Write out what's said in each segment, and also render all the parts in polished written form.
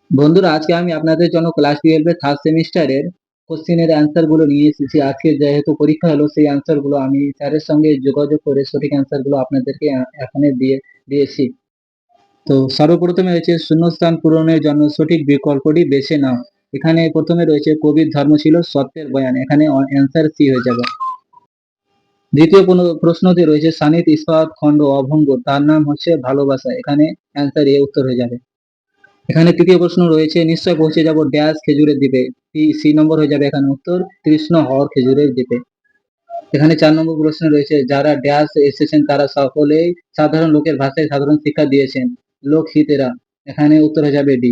বন্ধুরা, আজকে আমি আপনাদের জন্য ক্লাস 12 এর থার্ড সেমিস্টারের কোশ্চেনের অ্যান্সার গুলো নিয়ে এসেছি। আজকে যেহেতু পরীক্ষা হলো, সেই অ্যান্সার গুলো আমি স্যারের সঙ্গে যোগাযোগ করে সঠিক অ্যান্সার গুলো আপনাদেরকে এখানে দিয়েছি। তো সর্বপ্রথমে রয়েছে শূন্যস্থান পূরণের জন্য সঠিক বিকল্পটি বেছে নাও। এখানে প্রথমে রয়েছে কবির ধর্ম ছিল সত্যের বয়ান, এখানে অ্যান্সার সি হয়ে যাবে। দ্বিতীয় প্রশ্নতে রয়েছে সানিত ইস্পাত খণ্ড অভঙ্গ, তার নাম হচ্ছে ভালোবাসা, এখানে অ্যান্সার এ উত্তর হয়ে যাবে। এখানে তৃতীয় প্রশ্ন রয়েছে নিশ্চয় পৌঁছে যাব ড্যাশ খেজুরের দ্বীপে, সি নম্বর হয়ে যাবে এখানে উত্তর তৃষ্ণ হওয়ার খেজুরের দ্বীপে। এখানে 4 নম্বর প্রশ্ন রয়েছে যারা ড্যাশ এসেছেন তারা সকলেই সাধারণ লোকের ভাষায় সাধারণ শিক্ষা দিয়েছেন, লোকহিতেরা, এখানে উত্তর হয়ে যাবে ডি।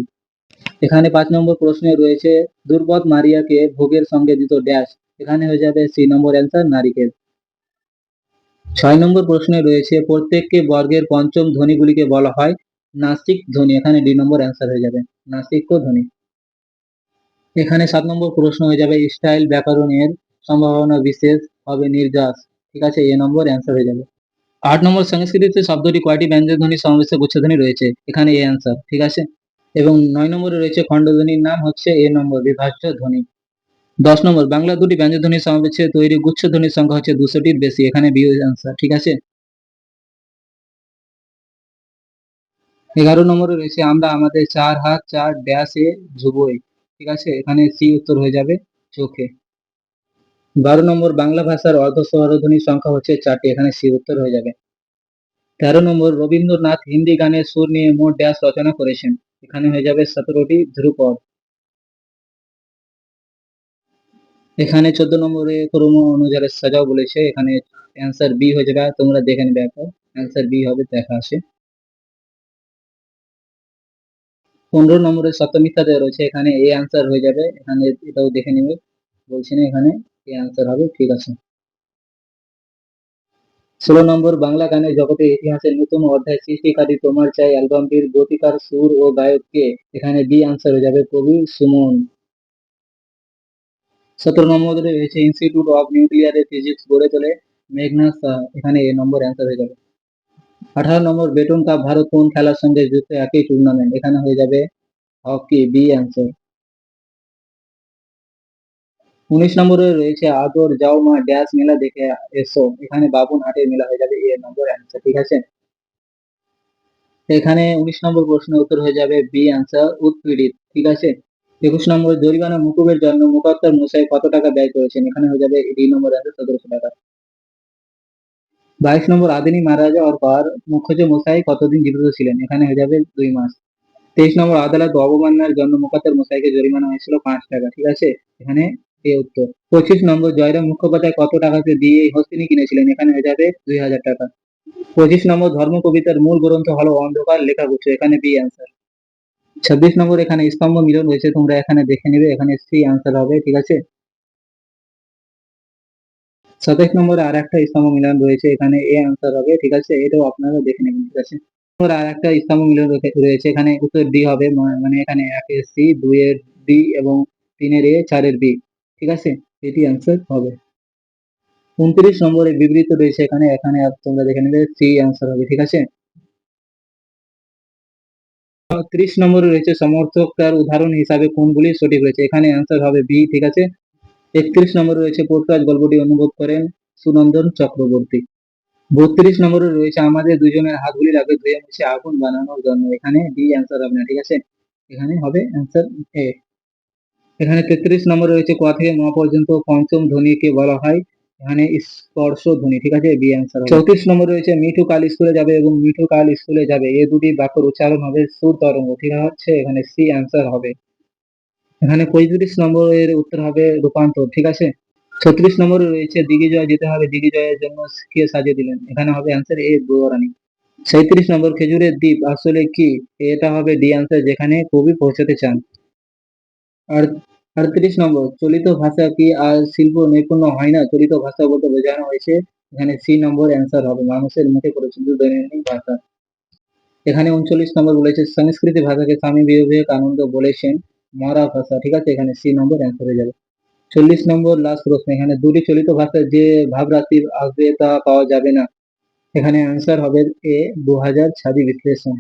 এখানে 5 নম্বর প্রশ্নে রয়েছে দুর্বদ মারিয়াকে ভোগের সঙ্গে দিত ড্যাশ, এখানে হয়ে যাবে সি নম্বর অ্যান্সার নারিকেল। 6 নম্বর প্রশ্নে রয়েছে প্রত্যেককে বর্গের পঞ্চম ধ্বনিগুলিকে বলা হয় নাসিক ধ্বনি, এখানে ডি নম্বর অ্যান্সার হয়ে যাবে নাসিক্য ধ্বনি। এখানে 7 নম্বর প্রশ্ন হয়ে যাবে স্টাইল ব্যাকরণের সম্ভাবনা বিশেষ হবে নির্যাস, ঠিক আছে, এ নম্বর অ্যান্সার হয়ে যাবে। 8 নম্বর সংস্কৃতিতে শব্দটি কয়টি ব্যঞ্জন ধ্বনি সমাবেশে গুচ্ছধ্বনি রয়েছে, এখানে এ অ্যান্সার, ঠিক আছে। এবং 9 নম্বরে রয়েছে খণ্ডধ্বনির নাম হচ্ছে এ নম্বর বিভাজ্য ধ্বনি। 10 নম্বর বাংলা দুটি ব্যঞ্জন ধ্বনি সমাবেশে তৈরি গুচ্ছধ্বনির সংখ্যা হচ্ছে 200টির বেশি, এখানে বি অ্যান্সার, ঠিক আছে। 11 নম্বরে রয়েছে আমরা আমাদের 4 হাত 4 ড্যাশে ঝুবোই, ঠিক আছে, এখানে সি উত্তর হয়ে যাবে চোখে। 12 নম্বর বাংলা ভাষার অর্ধ স্বরধ্বনির সংখ্যা হচ্ছে 4টি, এখানে সি উত্তর হয়ে যাবে। 13 নম্বর রবীন্দ্রনাথ হিন্দি গানের সুর নিয়ে মোট ড্যাশ রচনা করেছেন, এখানে হয়ে যাবে 17টি ধ্রুপদ। এখানে 14 নম্বরে ক্রম অনুযায়ী সাজাও বলেছে, এখানে অ্যান্সার বি হয়ে যাবে, তোমরা দেখে নেবে একবার, অ্যান্সার বি হবে, দেখা আছে। 15 নম্বরে সত্য মিথ্যা দেওয়া রয়েছে, এখানে এ অ্যান্সার হয়ে যাবে, এখানে এটাও দেখে নেবে, বলছি না, এখানে এ অ্যান্সার হবে, ঠিক আছে। 16 নম্বর বাংলা গানের জগতে ইতিহাসের নতুন অধ্যায় সৃষ্টিকারী তোমার চাই অ্যালবামটির গীতিকার সুর ও গায়ক কে, এখানে বি আনসার হয়ে যাবে কবি সুমন। 17 নম্বরে রয়েছে ইনস্টিটিউট অফ নিউক্লিয়ার ফিজিক্স গড়ে তোলে মেঘনা সাহা, এখানে এ নম্বর অ্যান্সার হয়ে যাবে। 18 নম্বর বেটন কাপ ভারত কোন খেলার সঙ্গে যুক্ত একই টুর্নামেন্ট, এখানে হয়ে যাবে হকি, বি অ্যান্সার। 19 নম্বরে রয়েছে আদর যাও মা ড্যাশ মেলা দেখে এসো, এখানে বাবুন হাটের মেলা হয়ে যাবে, এ নম্বর অ্যান্সার, ঠিক আছে। এখানে 19 নম্বর প্রশ্নের উত্তর হয়ে যাবে বি অ্যান্সার উৎপীড়িত, ঠিক আছে। 21 নম্বর জরিমানা মুকুবের জন্য মুকাত্তার মশাই কত টাকা ব্যয় করেছেন, এখানে হয়ে যাবে ডি নম্বর অ্যান্সার 1700 টাকা। 22 নম্বর আদিনী মারা যাওয়ার পর মুখ্যজ মশাই কতদিন জীবিত ছিলেন, এখানে হয়ে যাবে 2 মাস। 23 নম্বর আদালত অবমাননার জন্য মুকাত্তার মশাইকে জরিমানা হয়েছিল 5 টাকা, ঠিক আছে, এখানে এ উত্তর। 25 নম্বর জয়রাম মুখোপাধ্যায় কত টাকাতে দিয়ে হস্তিনী কিনেছিলেন, এখানে হয়ে যাবে 2000 টাকা। 25 নম্বর ধর্ম কবিতার মূল গ্রন্থ হলো অন্ধকার লেখাগুচ্ছ, এখানে বি অ্যান্সার। 26 নম্বর এখানে স্তম্ভ মিলন রয়েছে, তোমরা এখানে দেখে নেবে, এখানে সি অ্যান্সার হবে, ঠিক আছে। 27 নম্বরে আর একটা স্তম্ভ মিলন রয়েছে, এখানে এ অ্যান্সার হবে, ঠিক আছে, এটাও আপনারা দেখে নেবেন, ঠিক আছে। আর একটা স্তম্ভ মিলন রয়েছে, এখানে উত্তর ডি হবে, মানে এখানে 1 এর সি, 2 এর ডি এবং 3 এর এ, 4 এর বি, ঠিক আছে, এটি অ্যান্সার হবে। 29 নম্বরে বিবৃত রয়েছে, এখানে এখানে তোমরা দেখে নেবে, সি অ্যান্সার হবে, ঠিক আছে। 30 নম্বরে রয়েছে সমর্থক তার উদাহরণ হিসাবে কোনগুলি সঠিক রয়েছে, এখানে অ্যান্সার হবে বি, ঠিক আছে। 31 নম্বরে রয়েছে পোর্টরাজ গল্পটি অনুভব করেন সুনন্দন চক্রবর্তী। 32 নম্বরে রয়েছে আমাদের দুজনের হাতগুলি লাগবে ধুয়ে মুছে আগুন বানানোর জন্য, এখানে ডি অ্যান্সার হবে না, ঠিক আছে, এখানে হবে অ্যান্সার এ। এখানে 33 নম্বরে রয়েছে ক থেকে ম পর্যন্ত পঞ্চম ধ্বনিকে বলা হয়, এখানে স্পর্শ ধ্বনি, ঠিক আছে, বি অ্যান্সার হবে। 34 নম্বরে রয়েছে মিঠু কাল স্কুলে যাবে এবং মিঠু কাল স্কুলে যাবে, এই দুটি বাক্যের উচ্চারণ হবে সুর তরঙ্গ, ঠিক আছে, এখানে সি অ্যান্সার হবে। এখানে 35 নম্বরের উত্তর হবে রূপান্তর, ঠিক আছে। 36 নম্বরে রয়েছে দিগ্বিজয় যেতে হবে, দিগ্বিজয়ের জন্য কে সাজিয়ে দিলেন, এখানে হবে অ্যান্সার এ বউরানী। 37 নম্বর খেজুরের দ্বীপ আসলে কি, এটা হবে ডি অ্যান্সার, যেখানে কবি পৌঁছাতে চান। আর 38 নম্বর চলিত ভাষা কি আর শিল্প নৈপুণ্য হয় না, চলিত ভাষা বলতে বোঝানো হয়েছে, এখানে সি নম্বর অ্যান্সার হবে মানুষের মুখে পরিচিত দৈনন্দিন ভাষা। এখানে 39 নম্বর বলেছে সংস্কৃত ভাষাকে স্বামী বিবেকানন্দ বলেছেন মরা ভাষা, ঠিক আছে, এখানে সি নম্বর অ্যান্সার হয়ে যাবে। 40 নম্বর লাস্ট প্রশ্ন, এখানে দুটি চলিত ভাষায় যে ভাবরাশি আসবে তা পাওয়া যাবে না, এখানে অ্যান্সার হবে এ 2000 ছাবি বিশ্লেষণ।